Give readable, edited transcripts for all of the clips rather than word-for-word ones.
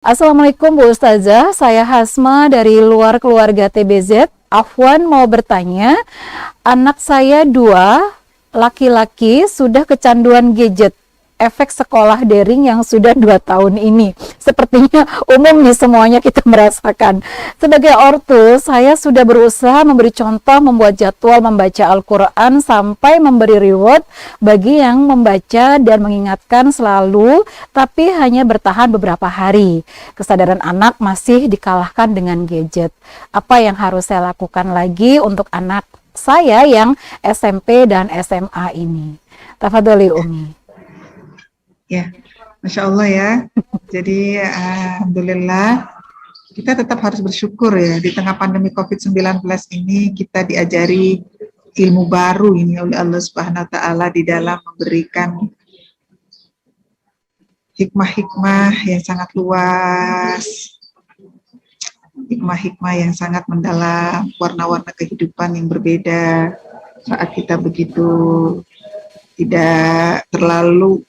Assalamualaikum Bu Ustazah, saya Hasma dari luar keluarga TBZ. Afwan mau bertanya, anak saya 2, laki-laki sudah kecanduan gadget, efek sekolah daring yang sudah 2 tahun ini. Sepertinya umum di semuanya kita merasakan. Sebagai ortu, saya sudah berusaha memberi contoh membuat jadwal membaca Al-Quran sampai memberi reward bagi yang membaca dan mengingatkan selalu, tapi hanya bertahan beberapa hari. Kesadaran anak masih dikalahkan dengan gadget. Apa yang harus saya lakukan lagi untuk anak saya yang SMP dan SMA ini? Tafadholi Umi. Ya, Masya Allah ya. Jadi Alhamdulillah kita tetap harus bersyukur ya. Di tengah pandemi COVID-19 ini kita diajari ilmu baru ini oleh Allah Subhanahu Wa Taala di dalam memberikan hikmah-hikmah yang sangat luas, hikmah-hikmah yang sangat mendalam, warna-warna kehidupan yang berbeda saat kita begitu tidak terlalu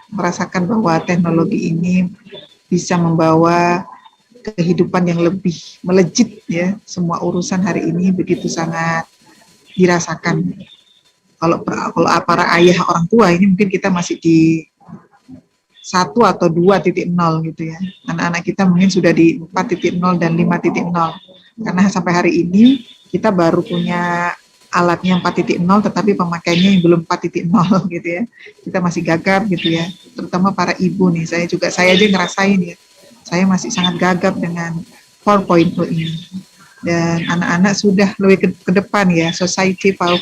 merasakan bahwa teknologi ini bisa membawa kehidupan yang lebih melejit ya. Semua urusan hari ini begitu sangat dirasakan. Kalau para ayah orang tua ini mungkin kita masih di 1 atau 2.0 gitu ya. Anak-anak kita mungkin sudah di 4.0 dan 5.0. Karena sampai hari ini kita baru punya alatnya 4.0 tetapi pemakainya yang belum 4.0 gitu ya. Kita masih gagap gitu ya. Terutama para ibu nih, saya aja ngerasain ya. Saya masih sangat gagap dengan 4.0 ini. Dan anak-anak sudah lebih ke depan ya, Society 5.0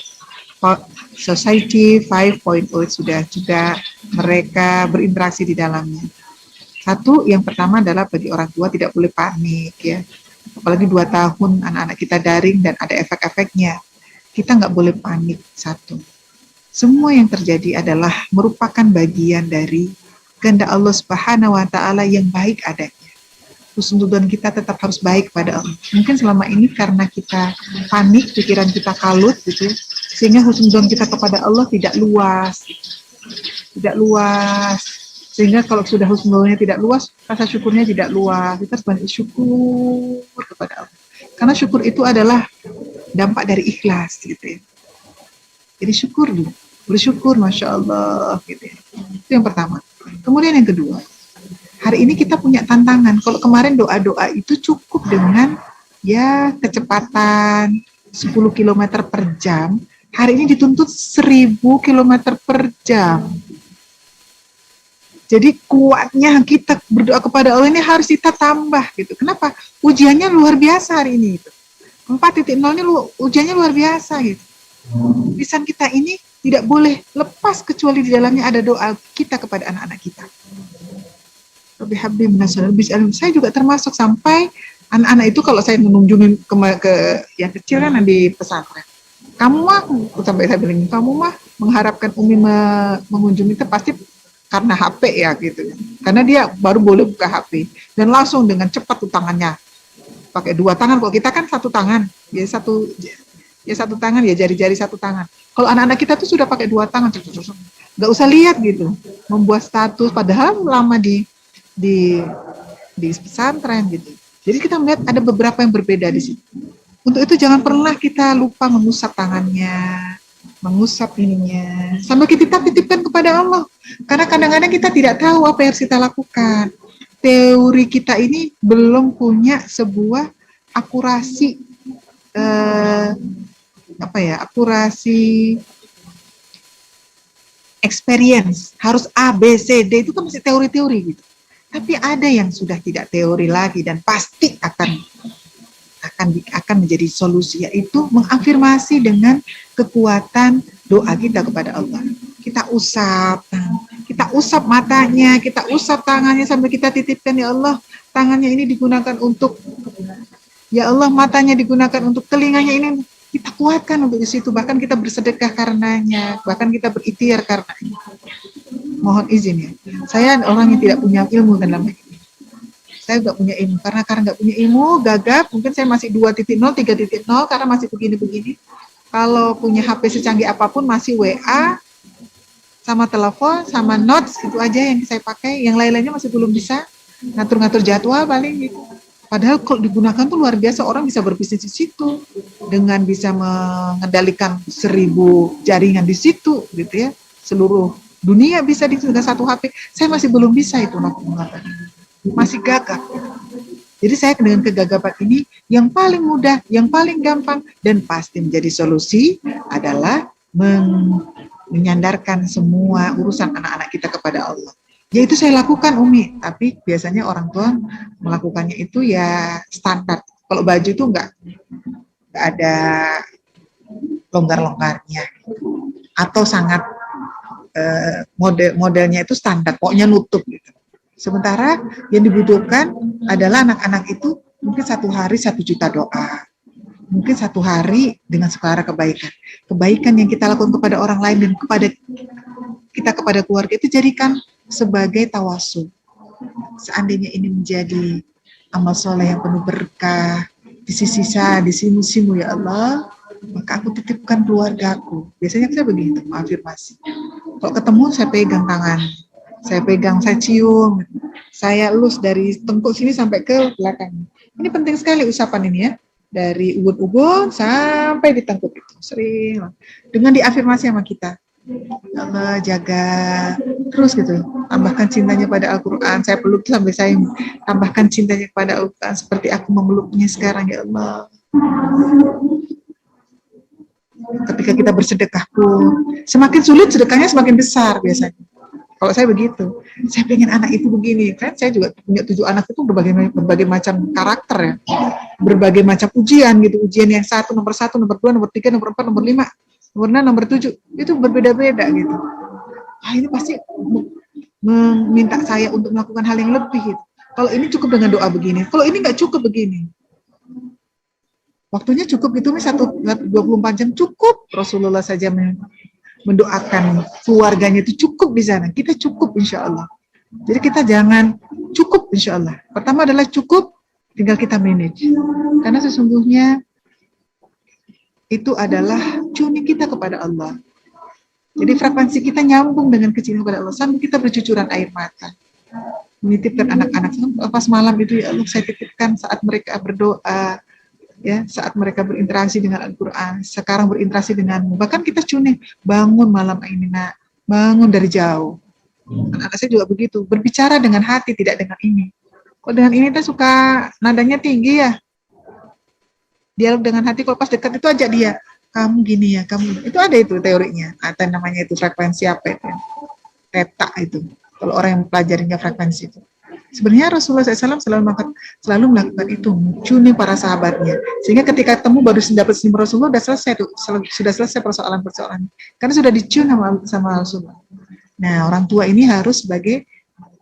sudah juga mereka berinteraksi di dalamnya. Satu, yang pertama adalah bagi orang tua tidak boleh panik ya. Apalagi 2 tahun anak-anak kita daring dan ada efek-efeknya. Kita nggak boleh panik. Satu, semua yang terjadi adalah merupakan bagian dari kehendak Allah Subhanahu Wa Taala yang baik adanya. Husnudzon kita tetap harus baik pada Allah. Mungkin selama ini karena kita panik, pikiran kita kalut gitu, sehingga husnudzon kita kepada Allah tidak luas, Sehingga kalau sudah husnudzonnya tidak luas, rasa syukurnya tidak luas. Kita harus banyak syukur kepada Allah. Karena syukur itu adalah dampak dari ikhlas gitu ya. Jadi syukur dulu, bersyukur Masya Allah gitu ya. Itu yang pertama. Kemudian yang kedua, hari ini kita punya tantangan. Kalau kemarin doa-doa itu cukup dengan ya kecepatan 10 km per jam, hari ini dituntut 1000 km per jam. Jadi kuatnya kita berdoa kepada Allah ini harus kita tambah gitu. Kenapa? Ujiannya luar biasa hari ini gitu. 4.0-nya ujiannya luar biasa gitu. Lisan kita ini tidak boleh lepas kecuali di dalamnya ada doa kita kepada anak-anak kita. Saya juga termasuk sampai anak-anak itu kalau saya mengunjungi ke yang kecil kan di pesantren. Kamu mah, sampai saya bilang, kamu mah mengharapkan Umi mengunjungi itu pasti karena HP ya gitu. Karena dia baru boleh buka HP dan langsung dengan cepat tuh tangannya pakai 2 tangan. Kalau kita kan 1 tangan, ya satu tangan ya jari-jari 1 tangan. Kalau anak-anak kita tuh sudah pakai 2 tangan, nggak usah lihat gitu, membuat status padahal lama di pesantren gitu. Jadi kita melihat ada beberapa yang berbeda di situ. Untuk itu jangan pernah kita lupa mengusap tangannya, mengusap ininya, sambil kita titipkan kepada Allah. Karena kadang-kadang kita tidak tahu apa yang harus kita lakukan. Teori kita ini belum punya sebuah akurasi akurasi experience. Harus A, B, C, D itu kan masih teori-teori gitu. Tapi ada yang sudah tidak teori lagi dan pasti akan menjadi solusi, yaitu mengafirmasi dengan kekuatan doa kita kepada Allah. Kita usap matanya, kita usap tangannya sampai kita titipkan, ya Allah, tangannya ini digunakan untuk, ya Allah, matanya digunakan untuk, telinganya ini kita kuatkan untuk di situ, bahkan kita bersedekah karenanya, bahkan kita berikhtiar karenanya. Mohon izin ya, saya orang yang tidak punya ilmu dalam ini. Saya nggak punya ilmu, karena nggak punya ilmu, gagap, mungkin saya masih 2.0, 3.0, karena masih begini-begini. Kalau punya HP secanggih apapun, masih WA, sama telepon, sama notes, itu aja yang saya pakai, yang lain-lainnya masih belum bisa. ngatur-ngatur jadwal paling gitu. Padahal kalau digunakan tuh luar biasa, orang bisa berbisnis di situ dengan bisa mengendalikan 1.000 jaringan di situ gitu ya. Seluruh dunia bisa dengan satu HP. Saya masih belum bisa itu melakukan ini. Masih gagap. Jadi saya dengan kegagapan ini yang paling mudah, yang paling gampang dan pasti menjadi solusi adalah menyandarkan semua urusan anak-anak kita kepada Allah. Ya itu saya lakukan Umi, tapi biasanya orang tua melakukannya itu ya standar. Kalau baju itu enggak ada longgar-longgarnya atau sangat modelnya itu standar, pokoknya nutup gitu. Sementara yang dibutuhkan adalah anak-anak itu mungkin 1 hari 1 juta doa, mungkin 1 hari dengan suara kebaikan. Kebaikan yang kita lakukan kepada orang lain dan kepada kita kepada keluarga itu jadikan sebagai tawasul. Seandainya ini menjadi amal soleh yang penuh berkah di sisi saya, di sisimu ya Allah, maka aku titipkan keluargaku. Biasanya saya begitu, afirmasi. Kalau ketemu saya pegang tangan, saya pegang, saya cium, saya elus dari tengkuk sini sampai ke belakang. Ini penting sekali usapan ini ya, dari ubun-ubun sampai di tengkuk itu. Sering dengan diafirmasi sama kita. Ya Allah jaga terus gitu, tambahkan cintanya pada Al-Quran. Saya peluk sampai saya tambahkan cintanya kepada Al-Quran seperti aku memeluknya sekarang ya Allah. Ketika kita bersedekah pun semakin sulit sedekahnya semakin besar biasanya. Kalau saya begitu, saya pengen anak itu begini. Kan saya juga punya 7 anak itu berbagai macam karakter ya, berbagai macam ujian gitu. Ujian yang nomor 1, nomor 2, nomor 3, nomor 4, nomor 5, nomor 6, nomor 7 itu berbeda-beda gitu. Ah ini pasti meminta saya untuk melakukan hal yang lebih gitu. Kalau ini cukup dengan doa begini, kalau ini nggak cukup begini. Waktunya cukup gitu, 24 jam cukup. Rasulullah saja mendoakan keluarganya itu cukup di sana. Kita cukup insya Allah. Jadi kita jangan cukup insya Allah. Pertama adalah cukup, tinggal kita manage. Karena sesungguhnya itu adalah tuning kita kepada Allah. Jadi frekuensi kita nyambung dengan kecintaan kepada Allah sampai kita bercucuran air mata. Menitipkan anak-anak pas malam itu ya Allah saya titipkan saat mereka berdoa, ya saat mereka berinteraksi dengan Al-Quran, sekarang berinteraksi denganmu. Bahkan kita tuning, bangun malam ini nak, bangun dari jauh. Anak-anak saya juga begitu, berbicara dengan hati tidak dengan ini. Kalau dengan ini kita suka nadanya tinggi ya. Dialog dengan hati, kalau pas dekat itu ajak dia, kamu gini ya, kamu itu ada itu teorinya, atau namanya itu frekuensi apa itu, teta itu. Kalau orang yang pelajarinya frekuensi itu, sebenarnya Rasulullah SAW selalu melakukan itu, tuning para sahabatnya, sehingga ketika temu baru dapat senyum Rasulullah sudah selesai persoalan-persoalan, karena sudah dicun sama Rasulullah. Nah, orang tua ini harus sebagai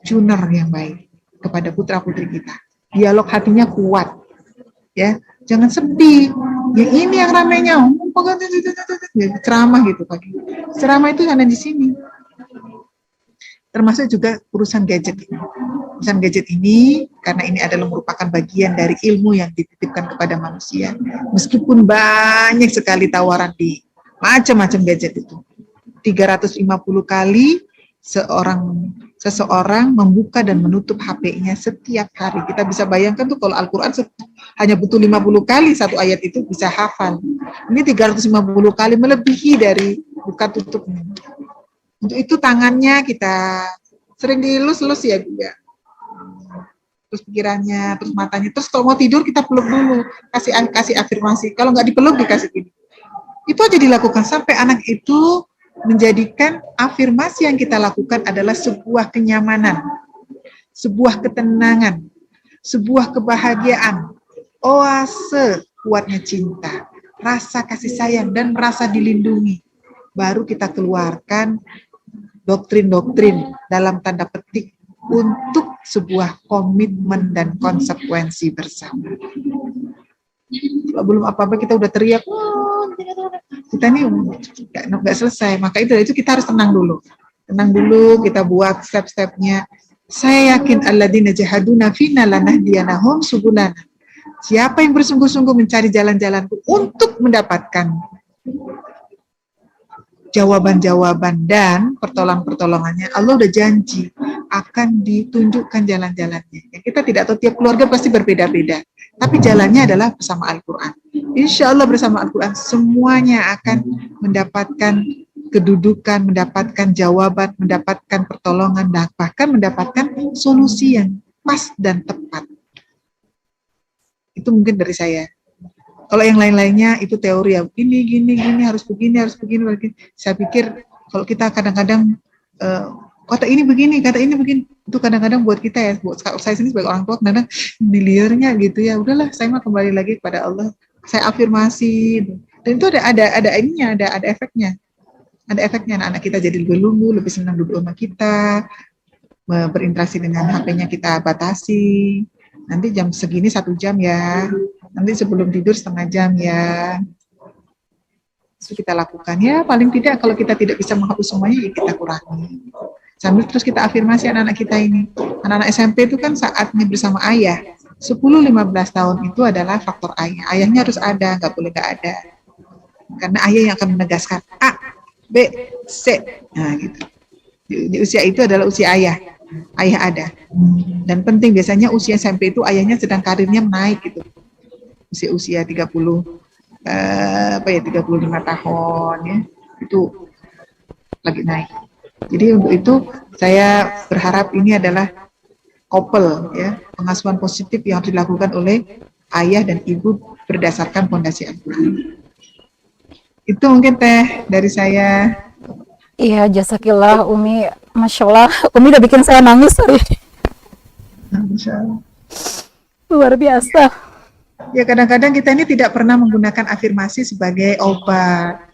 tuner yang baik kepada putra-putri kita. Dialog hatinya kuat, ya. Jangan sedih. Yang ini yang ramainya, ceramah gitu pagi. Ceramah itu hanya di sini. Termasuk juga urusan gadget ini. Urusan gadget ini, karena ini adalah merupakan bagian dari ilmu yang dititipkan kepada manusia. Meskipun banyak sekali tawaran di macam-macam gadget itu. 350 kali seseorang membuka dan menutup HP-nya setiap hari. Kita bisa bayangkan tuh kalau Al-Quran hanya butuh 50 kali satu ayat itu bisa hafal. Ini 350 kali melebihi dari buka tutupnya. Untuk itu tangannya kita sering dilus-lus ya Bu ya. Terus pikirannya, terus matanya, terus kalau mau tidur kita peluk dulu, kasih afirmasi. Kalau nggak dipeluk dikasih gini. Itu aja dilakukan sampai anak itu menjadikan afirmasi yang kita lakukan adalah sebuah kenyamanan, sebuah ketenangan, sebuah kebahagiaan, oase kuatnya cinta, rasa kasih sayang dan merasa dilindungi. Baru kita keluarkan doktrin-doktrin dalam tanda petik untuk sebuah komitmen dan konsekuensi bersama. Kalau belum apa-apa kita udah teriak, kita ini nggak selesai. Maka itu kita harus tenang dulu, kita buat step-stepnya. Saya yakin alladzina jahaduna fina lanahdiyanahum subulana. Siapa yang bersungguh-sungguh mencari jalan-jalanku untuk mendapatkan jawaban-jawaban dan pertolongan-pertolongannya. Allah udah janji akan ditunjukkan jalan-jalannya. Ya, kita tidak tahu, tiap keluarga pasti berbeda-beda, tapi jalannya adalah bersama Al-Quran. Insya Allah bersama Al-Quran semuanya akan mendapatkan kedudukan, mendapatkan jawaban, mendapatkan pertolongan, dan bahkan mendapatkan solusi yang pas dan tepat. Itu mungkin dari saya. Kalau yang lain-lainnya itu teori ya, gini, harus begini. Saya pikir kalau kita kadang-kadang kata ini begini, itu kadang-kadang buat kita ya, buat saya sendiri sebagai orang tua, kadang-kadang liarnya gitu ya. Udahlah, saya mah kembali lagi kepada Allah. Saya afirmasi, dan itu ada ininya, ada efeknya. Ada efeknya, anak-anak kita jadi lebih lugu, lebih senang duduk sama kita, berinteraksi dengan HP-nya kita batasi. Nanti jam segini 1 jam ya, nanti sebelum tidur 1/2 jam ya. Itu kita lakukan ya, paling tidak kalau kita tidak bisa menghapus semuanya ya kita kurangi. Sambil terus kita afirmasi anak-anak kita ini. Anak-anak SMP itu kan saatnya bersama ayah. 10-15 tahun itu adalah faktor ayah. Ayahnya harus ada, nggak boleh nggak ada. Karena ayah yang akan menegaskan A, B, C. Nah gitu. Di usia itu adalah usia ayah. Ayah ada. Dan penting biasanya usia SMP itu ayahnya sedang karirnya naik gitu. Usia 35 tahun ya. Itu lagi naik. Jadi untuk itu saya berharap ini adalah couple ya, pengasuhan positif yang harus dilakukan oleh ayah dan ibu berdasarkan fondasi Al-Quran. Itu mungkin Teh dari saya. Iya, jasakillah Umi. Masya Allah, Umi udah bikin saya nangis hari ini. Insya Allah. Luar biasa. Ya kadang-kadang kita ini tidak pernah menggunakan afirmasi sebagai obat.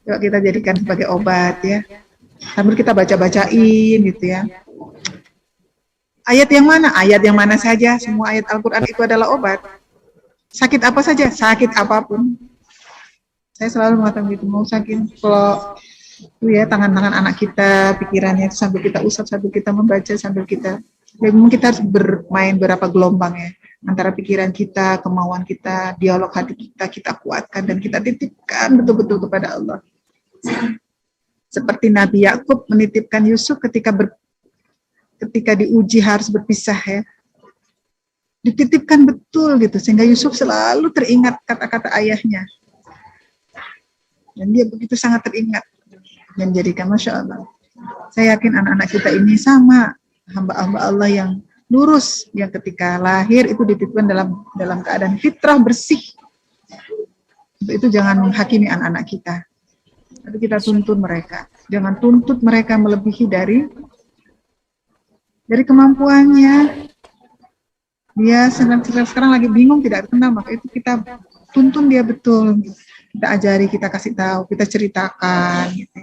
Coba kita jadikan sebagai obat ya. Sambil kita baca-bacain gitu ya. Ayat yang mana? Ayat yang mana saja. Semua ayat Al-Quran itu adalah obat. Sakit apa saja? Sakit apapun. Saya selalu mengatakan gitu, mau sakit kalau ya tangan-tangan anak kita, pikirannya sambil kita usap, sambil kita membaca, sambil kita memang kita harus bermain berapa gelombang ya antara pikiran kita, kemauan kita, dialog hati kita kuatkan dan kita titipkan betul-betul kepada Allah. Seperti Nabi Yakub menitipkan Yusuf ketika diuji harus berpisah ya. Dititipkan betul gitu sehingga Yusuf selalu teringat kata-kata ayahnya. Dan dia begitu sangat teringat dan jadikan Masya Allah. Saya yakin anak-anak kita ini sama hamba-hamba Allah yang lurus, yang ketika lahir itu dititipkan dalam keadaan fitrah bersih. Untuk itu jangan menghakimi anak-anak kita, tapi kita tuntun mereka. Jangan tuntut mereka melebihi dari kemampuannya. Dia sekarang lagi bingung tidak kenal, maka itu kita tuntun dia betul. Kita ajari, kita kasih tahu, kita ceritakan gitu.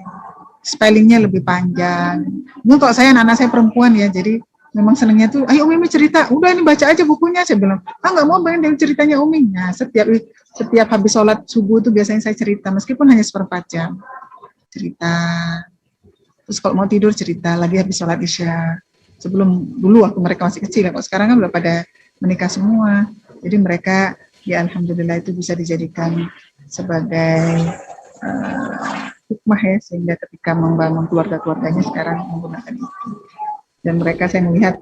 Spellingnya lebih panjang. Mungkin kalau saya anak-anak saya perempuan ya, jadi memang senangnya tuh, ayo Umi cerita, udah ini baca aja bukunya. Saya bilang, nggak mau pengen ceritanya Umi. Nah, setiap habis sholat subuh itu biasanya saya cerita, meskipun hanya 1/4 jam. Cerita. Terus kalau mau tidur cerita, lagi habis sholat isya. Dulu waktu mereka masih kecil, kalau sekarang kan udah pada menikah semua. Jadi mereka, ya alhamdulillah itu bisa dijadikan sebagai hikmah ya, sehingga ketika membangun keluarga-keluarganya sekarang menggunakan itu. Dan mereka saya melihat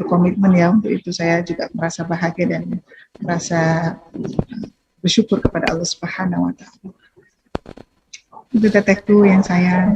berkomitmen ya untuk itu. Saya juga merasa bahagia dan merasa bersyukur kepada Allah Subhanahu wa Ta'ala. Itu tetehku yang saya